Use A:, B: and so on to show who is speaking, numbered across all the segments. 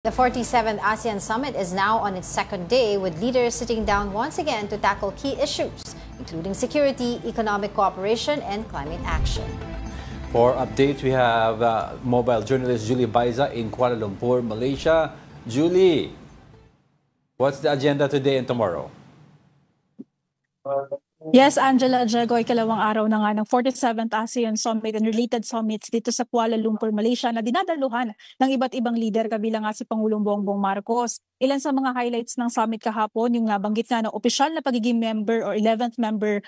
A: The 47th ASEAN Summit is now on its second day, with leaders sitting down once again to tackle key issues, including security, economic cooperation, and climate action.
B: For updates, we have mobile journalist Julie Baiza in Kuala Lumpur, Malaysia. Julie, what's the agenda today and tomorrow?
C: Yes, Angela, Diego, ikalawang araw na nga ng 47th ASEAN Summit and related summits dito sa Kuala Lumpur, Malaysia na dinadaluhan ng iba't ibang leader kabilang nga si Pangulong Bongbong Marcos. Ilan sa mga highlights ng summit kahapon, yung banggit nga ng opisyal na pagiging member or 11th member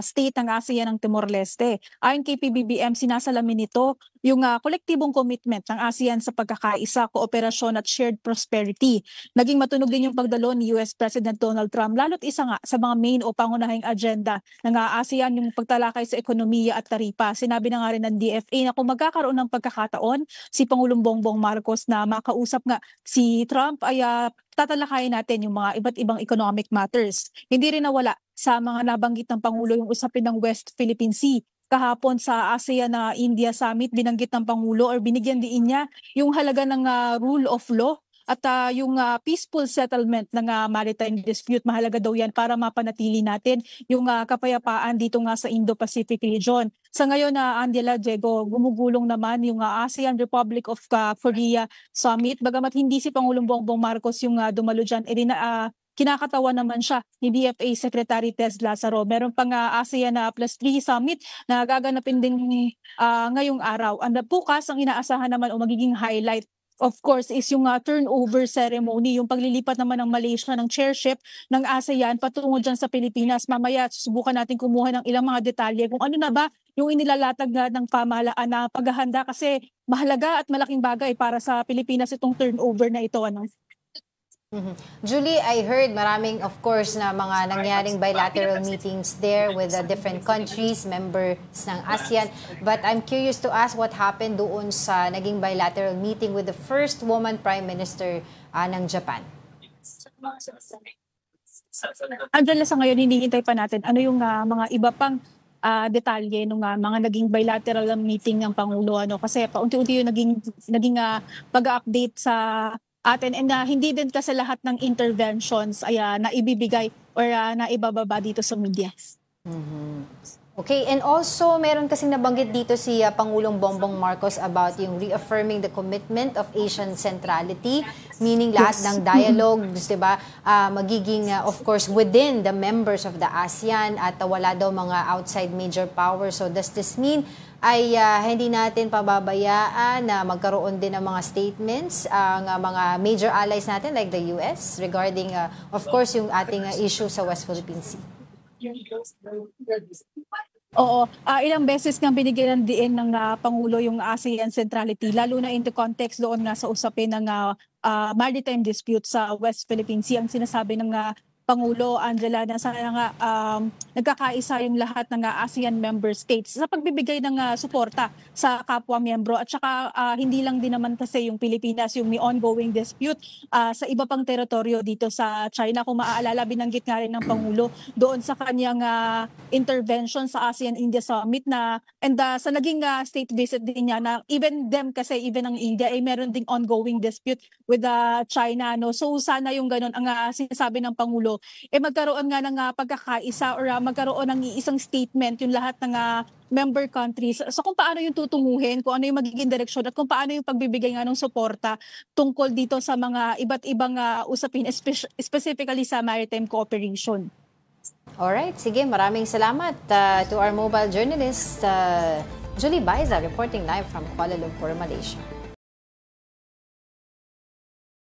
C: state ng ASEAN ng Timor-Leste. Ayon kay PBBM, sinasalamin nito yung kolektibong commitment ng ASEAN sa pagkakaisa, kooperasyon at shared prosperity. Naging matunog din yung pagdalo ni US President Donald Trump, lalo't isa nga sa mga main o pangunahing agenda ng ASEAN yung pagtalakay sa ekonomiya at taripa. Sinabi na nga rin ng DFA na kung magkakaroon ng pagkakataon si Pangulong Bongbong Marcos na makausap nga si Trump ay tatalakayin natin yung mga iba't ibang economic matters. Hindi rin nawala sa mga nabanggit ng Pangulo yung usapin ng West Philippine Sea. Kahapon sa ASEAN na India Summit, binanggit ng Pangulo or binigyan din niya yung halaga ng rule of law at yung peaceful settlement ng maritime dispute. Mahalaga daw yan para mapanatili natin yung kapayapaan dito nga sa Indo-Pacific region. Sa ngayon Angela, Diego, gumugulong naman yung ASEAN Republic of Korea Summit. Bagamat hindi si Pangulong Bongbong Marcos yung dumalo dyan, kinakatawa naman siya ni DFA Secretary Tez Lazaro. Meron pang ASEAN Plus 3 Summit na gaganapin din ngayong araw. Bukas ang inaasahan naman o magiging highlight, of course, is yung turnover ceremony, yung paglilipat naman ng Malaysia ng chairship ng ASEAN patungo dyan sa Pilipinas. Mamaya susubukan natin kumuha ng ilang mga detalye kung ano na ba yung inilalatag na ng pamahalaan na paghahanda, kasi mahalaga at malaking bagay para sa Pilipinas itong turnover na ito.
A: Julie, I heard maraming, of course, na mga nangyaring bilateral meetings there with different countries, members ng ASEAN. But I'm curious to ask what happened doon sa naging bilateral meeting with the first woman Prime Minister ng Japan.
C: Andyan sa ngayon, hinihintay pa natin ano yung mga iba pang detalye ng mga naging bilateral meeting ng Pangulo. Kasi paunti-unti yung naging pag-update sa atin, and hindi din kasi lahat ng interventions ay naibibigay or naibababa dito sa media.
A: Okay, and also meron kasing nabanggit dito si Pangulong Bongbong Marcos about yung reaffirming the commitment of Asian centrality, meaning lahat ng dialogues, diba, magiging of course within the members of the ASEAN at wala daw mga outside major powers. So does this mean ay hindi natin pababayaan na magkaroon din ng mga statements ang mga major allies natin like the US regarding of course yung ating issue sa West Philippine Sea?
C: Oo, ilang beses nga binigyan ng diin ng Pangulo yung ASEAN centrality, lalo na in the context doon nga sa usapin ng maritime dispute sa West Philippine Sea. Ang sinasabi ng Pangulo, Angela, na sana nga nagkakaisa yung lahat ng ASEAN member states sa pagbibigay ng suporta sa kapwa-miyembro. At saka hindi lang din naman kasi yung Pilipinas yung may ongoing dispute sa iba pang teritoryo dito sa China. Kung maaalala, binanggit nga rin ng Pangulo doon sa kanyang intervention sa ASEAN-India Summit and sa naging state visit din niya na even ang India ay meron ding ongoing dispute with China. So sana yung ganun ang sinasabi ng Pangulo, magkaroon nga ng pagkakaisa or magkaroon ng isang statement yung lahat ng member countries. So kung paano yung tutunguhin, kung ano yung magiging direksyon at kung paano yung pagbibigay nga ng suporta tungkol dito sa mga iba't ibang usapin, specifically sa maritime cooperation.
A: Alright, sige, maraming salamat to our mobile journalist, Julie Baiza, reporting live from Kuala Lumpur, Malaysia.